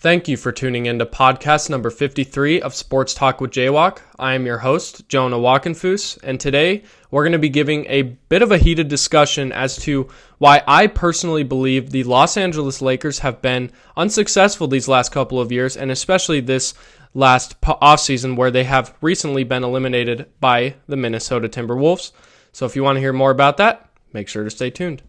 Thank you for tuning in to podcast number 53 of Sports Talk with JWock. I am your host, Jonah Walkenfuss, and today we're going to be giving a bit of a heated discussion as to why I personally believe the Los Angeles Lakers have been unsuccessful these last couple of years, and especially this last offseason where they have recently been eliminated by the Minnesota Timberwolves. So if you want to hear more about that, make sure to stay tuned.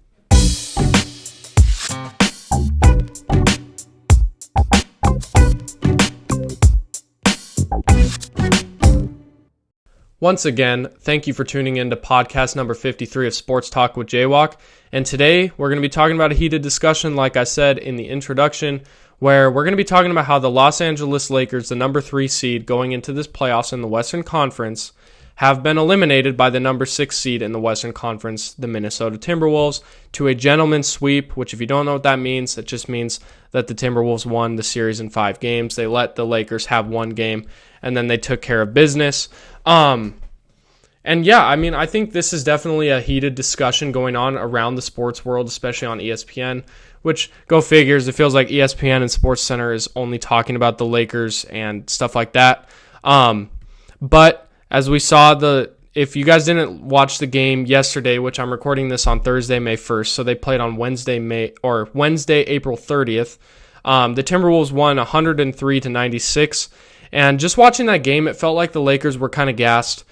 Once again, thank you for tuning in to podcast number 53 of Sports Talk with JWock. And today, we're going to be talking about a heated discussion, like I said in the introduction, where we're going to be talking about how the Los Angeles Lakers, the number 3 seed going into this playoffs in the Western Conference, have been eliminated by the number 6 seed in the Western Conference, the Minnesota Timberwolves, to a gentleman's sweep, which if you don't know what that means, it just means that the Timberwolves won the series in 5 games. They let the Lakers have 1 game, and then they took care of business. And yeah, I mean, I think this is definitely a heated discussion going on around the sports world, especially on ESPN, which, go figures, it feels like ESPN and SportsCenter is only talking about the Lakers and stuff like that. But as we saw, if you guys didn't watch the game yesterday, which I'm recording this on Thursday, May 1st, so they played on Wednesday, April 30th, the Timberwolves won 103-96. And just watching that game, it felt like the Lakers were kind of gassed.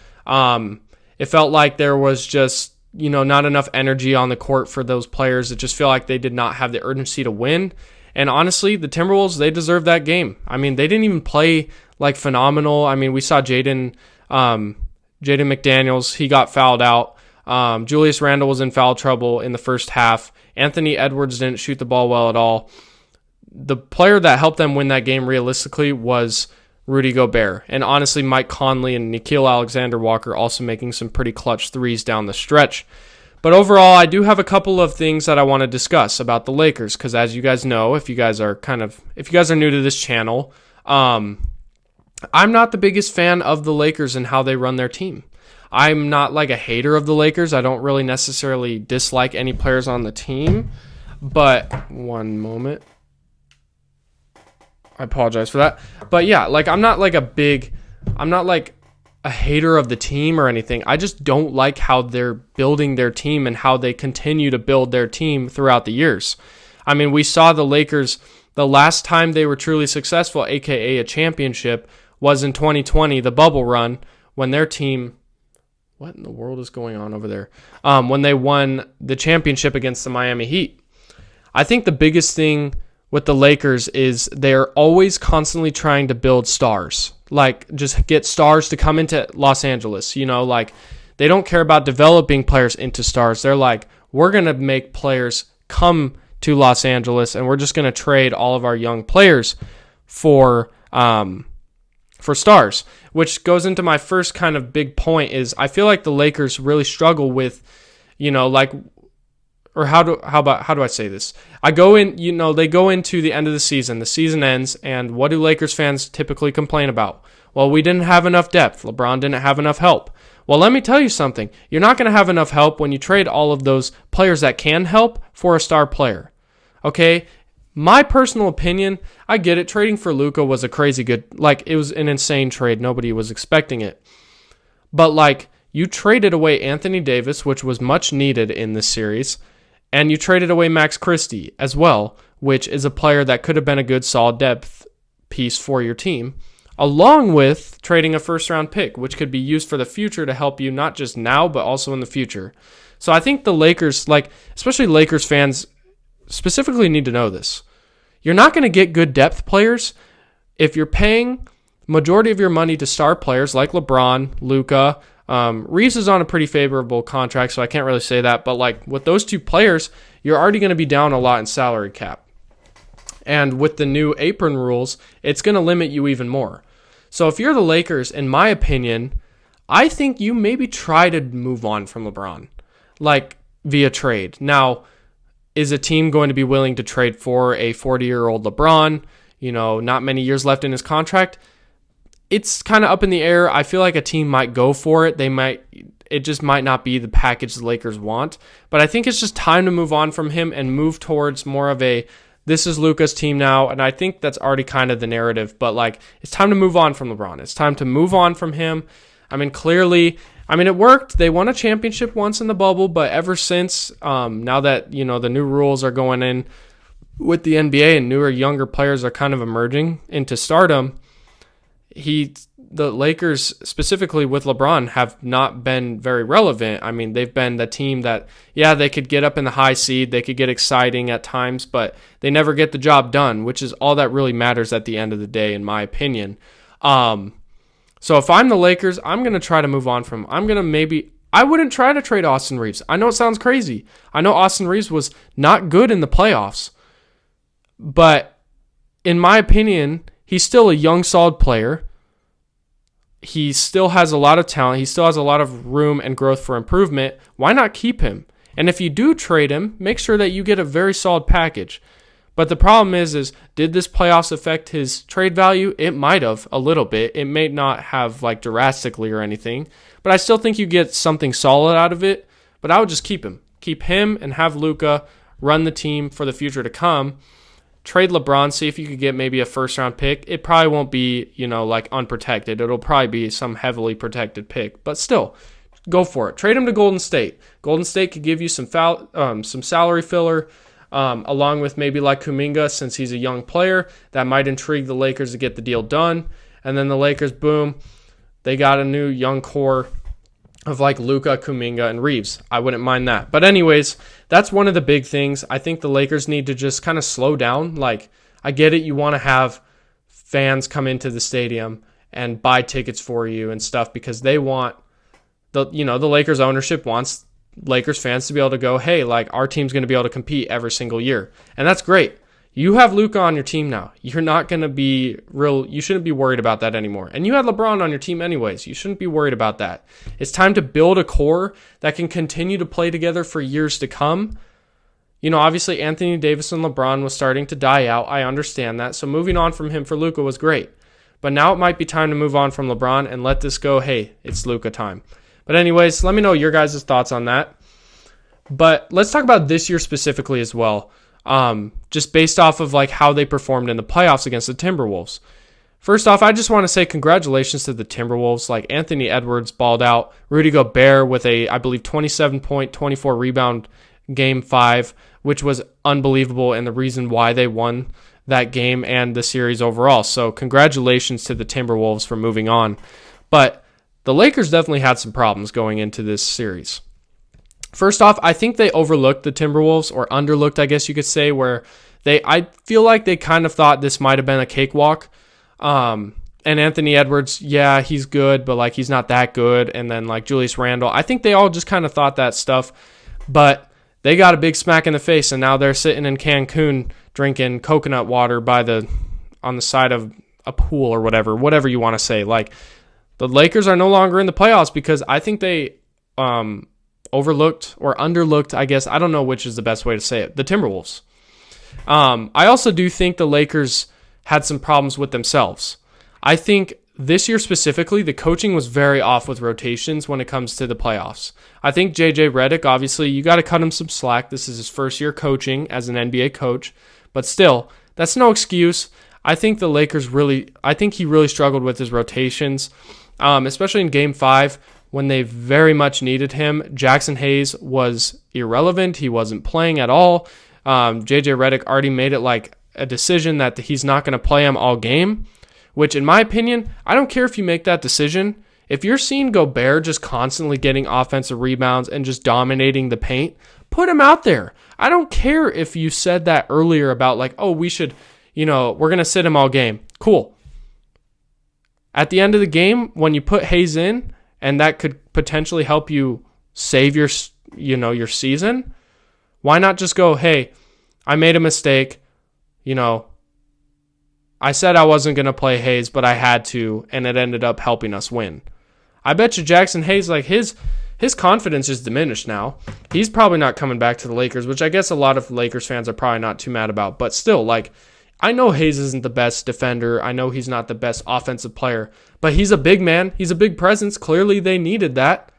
It felt like there was just, not enough energy on the court for those players. It just felt like they did not have the urgency to win. And honestly, the Timberwolves, they deserved that game. I mean, they didn't even play like phenomenal. I mean, we saw Jaden McDaniels, he got fouled out. Julius Randle was in foul trouble in the first half. Anthony Edwards didn't shoot the ball well at all. The player that helped them win that game realistically was Rudy Gobert. And honestly, Mike Conley and Nickeil Alexander-Walker also making some pretty clutch threes down the stretch. But overall, I do have a couple of things that I want to discuss about the Lakers, because as you guys know, if you guys are new to this channel, I'm not the biggest fan of the Lakers and how they run their team. I'm not like a hater of the Lakers. I don't really necessarily dislike any players on the team. But one moment. I apologize for that. But yeah, I'm not like a hater of the team or anything. I just don't like how they're building their team and how they continue to build their team throughout the years. I mean, we saw the Lakers, the last time they were truly successful, aka a championship, was in 2020, the bubble run, when their team, what in the world is going on over there? When they won the championship against the Miami Heat. I think the biggest thing with the Lakers is they're always constantly trying to build stars. Just get stars to come into Los Angeles. They don't care about developing players into stars. They're like, we're going to make players come to Los Angeles, and we're just going to trade all of our young players for stars. Which goes into my first kind of big point is I feel like the Lakers really struggle with, how do I say this? They go into the end of the season ends, and what do Lakers fans typically complain about? Well, we didn't have enough depth. LeBron didn't have enough help. Well, let me tell you something. You're not going to have enough help when you trade all of those players that can help for a star player. Okay? My personal opinion, I get it. Trading for Luka was a crazy good, it was an insane trade. Nobody was expecting it. But you traded away Anthony Davis, which was much needed in this series. And you traded away Max Christie as well, which is a player that could have been a good solid depth piece for your team, along with trading a first-round pick, which could be used for the future to help you not just now, but also in the future. So I think the Lakers, especially Lakers fans, specifically need to know this. You're not going to get good depth players if you're paying majority of your money to star players like LeBron, Luka. Reeves is on a pretty favorable contract, so I can't really say that. But with those 2 players, you're already going to be down a lot in salary cap. And with the new apron rules, it's going to limit you even more. So if you're the Lakers, in my opinion, I think you maybe try to move on from LeBron, via trade. Now, is a team going to be willing to trade for a 40-year-old LeBron? Not many years left in his contract. It's kind of up in the air. I feel like a team might go for it. It just might not be the package the Lakers want. But I think it's just time to move on from him and move towards more of a this is Luka's team now, and I think that's already kind of the narrative, but like, it's time to move on from LeBron. It's time to move on from him. I mean, clearly, it worked. They won a championship once in the bubble, but ever since, now that, the new rules are going in with the NBA and newer, younger players are kind of emerging into stardom, the Lakers, specifically with LeBron, have not been very relevant. I mean, they've been the team that, they could get up in the high seed, they could get exciting at times, but they never get the job done, which is all that really matters at the end of the day, in my opinion. So if I'm the Lakers, I'm going to try to move on from him. I wouldn't try to trade Austin Reeves. I know it sounds crazy. I know Austin Reeves was not good in the playoffs, but in my opinion, he's still a young, solid player. He still has a lot of talent. He still has a lot of room and growth for improvement. Why not keep him? And if you do trade him, make sure that you get a very solid package. But the problem is did this playoffs affect his trade value? It might have a little bit. It may not have like drastically or anything, but I still think you get something solid out of it. But I would just keep him. Keep him and have Luka run the team for the future to come. Trade LeBron, see if you could get maybe a first-round pick. It probably won't be, like unprotected. It'll probably be some heavily protected pick. But still, go for it. Trade him to Golden State. Golden State could give you some salary filler, along with maybe like Kuminga, since he's a young player. That might intrigue the Lakers to get the deal done. And then the Lakers, boom, they got a new young core of like Luka, Kuminga, and Reeves. I wouldn't mind that. But anyways, that's one of the big things. I think the Lakers need to just kind of slow down. Like, I get it. You want to have fans come into the stadium and buy tickets for you and stuff because they want the Lakers ownership wants Lakers fans to be able to go, hey, like our team's going to be able to compete every single year. And that's great. You have Luka on your team now. You're not going to be you shouldn't be worried about that anymore. And you had LeBron on your team anyways. You shouldn't be worried about that. It's time to build a core that can continue to play together for years to come. Obviously Anthony Davis and LeBron was starting to die out. I understand that. So moving on from him for Luka was great. But now it might be time to move on from LeBron and let this go, hey, it's Luka time. But anyways, let me know your guys' thoughts on that. But let's talk about this year specifically as well. Just based off of like how they performed in the playoffs against the Timberwolves. First off, I just want to say congratulations to the Timberwolves. Like Anthony Edwards balled out. Rudy Gobert with a, I believe, 27-point, 24-rebound Game 5, which was unbelievable and the reason why they won that game and the series overall. So congratulations to the Timberwolves for moving on. But the Lakers definitely had some problems going into this series. First off, I think they overlooked the Timberwolves, or underlooked, I guess you could say, where I feel like they kind of thought this might have been a cakewalk. And Anthony Edwards, yeah, he's good, but like he's not that good. And then like Julius Randle, I think they all just kind of thought that stuff, but they got a big smack in the face, and now they're sitting in Cancun drinking coconut water on the side of a pool or whatever you want to say. Like the Lakers are no longer in the playoffs because I think they overlooked or underlooked, I guess. I don't know which is the best way to say it. The Timberwolves. I also do think the Lakers had some problems with themselves. I think this year specifically, the coaching was very off with rotations when it comes to the playoffs. I think JJ Redick, obviously, you got to cut him some slack. This is his first year coaching as an NBA coach. But still, that's no excuse. I think he really struggled with his rotations, especially in Game 5. When they very much needed him. Jackson Hayes was irrelevant. He wasn't playing at all. JJ Redick already made it like a decision that he's not going to play him all game, which in my opinion, I don't care if you make that decision. If you're seeing Gobert just constantly getting offensive rebounds and just dominating the paint, put him out there. I don't care if you said that earlier about like, oh, we should, we're going to sit him all game. Cool. At the end of the game, when you put Hayes in, and that could potentially help you save your season, why not just go, hey, I made a mistake. I said I wasn't going to play Hayes, but I had to, and it ended up helping us win. I bet you Jackson Hayes, like his confidence is diminished now. He's probably not coming back to the Lakers, which I guess a lot of Lakers fans are probably not too mad about. But still, like, I know Hayes isn't the best defender. I know he's not the best offensive player, but he's a big man. He's a big presence. Clearly they needed that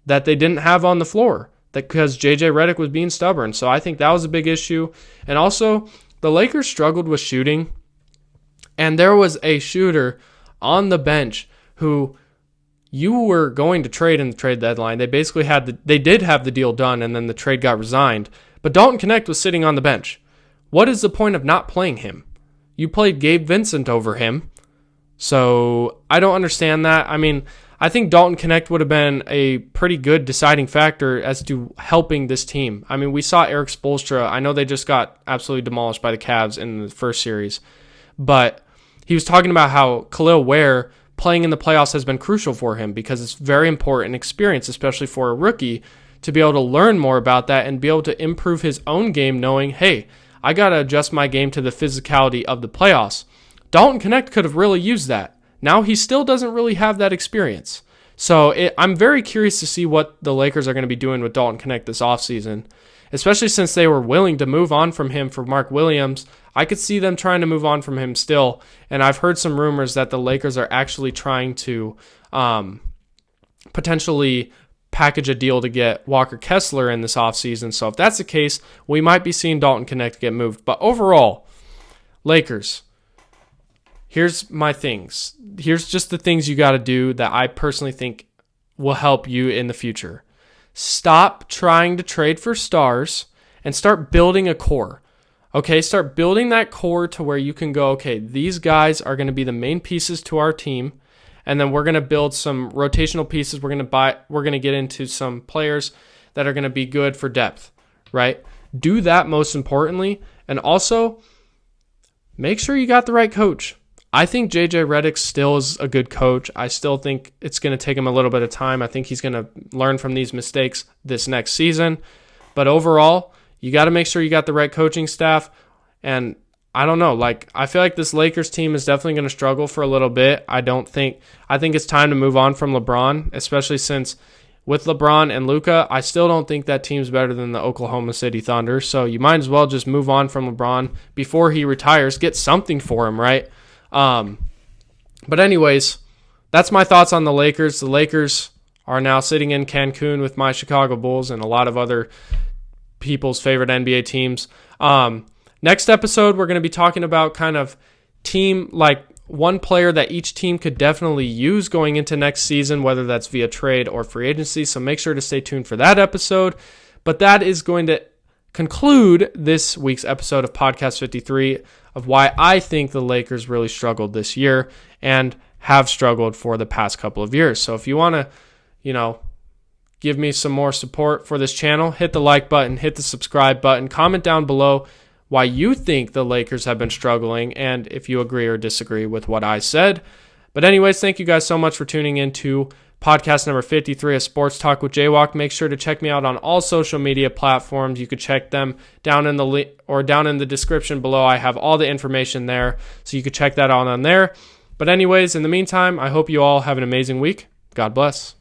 they didn't have on the floor because JJ Redick was being stubborn. So I think that was a big issue. And also the Lakers struggled with shooting, and there was a shooter on the bench who you were going to trade in the trade deadline. They basically did have the deal done, and then the trade got resigned. But Dalton Knecht was sitting on the bench. What is the point of not playing him? You played Gabe Vincent over him. So I don't understand that. I mean, I think Dalton Knecht would have been a pretty good deciding factor as to helping this team. I mean, we saw Eric Spoelstra. I know they just got absolutely demolished by the Cavs in the first series, but he was talking about how Khalil Ware playing in the playoffs has been crucial for him because it's very important experience, especially for a rookie, to be able to learn more about that and be able to improve his own game knowing, hey, I got to adjust my game to the physicality of the playoffs. Dalton Knecht could have really used that. Now he still doesn't really have that experience. So I'm very curious to see what the Lakers are going to be doing with Dalton Knecht this offseason, especially since they were willing to move on from him for Mark Williams. I could see them trying to move on from him still, and I've heard some rumors that the Lakers are actually trying to potentially package a deal to get Walker Kessler in this offseason. So if that's the case, we might be seeing Dalton Knecht get moved. But overall, Lakers, here's my things. Here's just the things you got to do that I personally think will help you in the future. Stop trying to trade for stars and start building a core. Okay, start building that core to where you can go, okay, these guys are going to be the main pieces to our team, and then we're going to build some rotational pieces. We're going to get into some players that are going to be good for depth, right? Do that most importantly, and also make sure you got the right coach. I think JJ Redick still is a good coach. I still think it's going to take him a little bit of time. I think he's going to learn from these mistakes this next season. But overall, you got to make sure you got the right coaching staff. And I don't know, I feel like this Lakers team is definitely going to struggle for a little bit. I think it's time to move on from LeBron, especially since with LeBron and Luka, I still don't think that team's better than the Oklahoma City Thunder. So you might as well just move on from LeBron before he retires. Get something for him, right? But anyways, that's my thoughts on the Lakers. The Lakers are now sitting in Cancun with my Chicago Bulls and a lot of other people's favorite NBA teams. Next episode, we're going to be talking about kind of team, one player that each team could definitely use going into next season, whether that's via trade or free agency. So make sure to stay tuned for that episode. But that is going to conclude this week's episode of Podcast 53 of why I think the Lakers really struggled this year and have struggled for the past couple of years. So if you want to, give me some more support for this channel, hit the like button, hit the subscribe button, comment down below why you think the Lakers have been struggling and if you agree or disagree with what I said. But anyways, thank you guys so much for tuning in to podcast number 53 of Sports Talk with JWock. Make sure to check me out on all social media platforms. You could check them down in the description below. I have all the information there, so you could check that out on there. But anyways, in the meantime, I hope you all have an amazing week. God bless.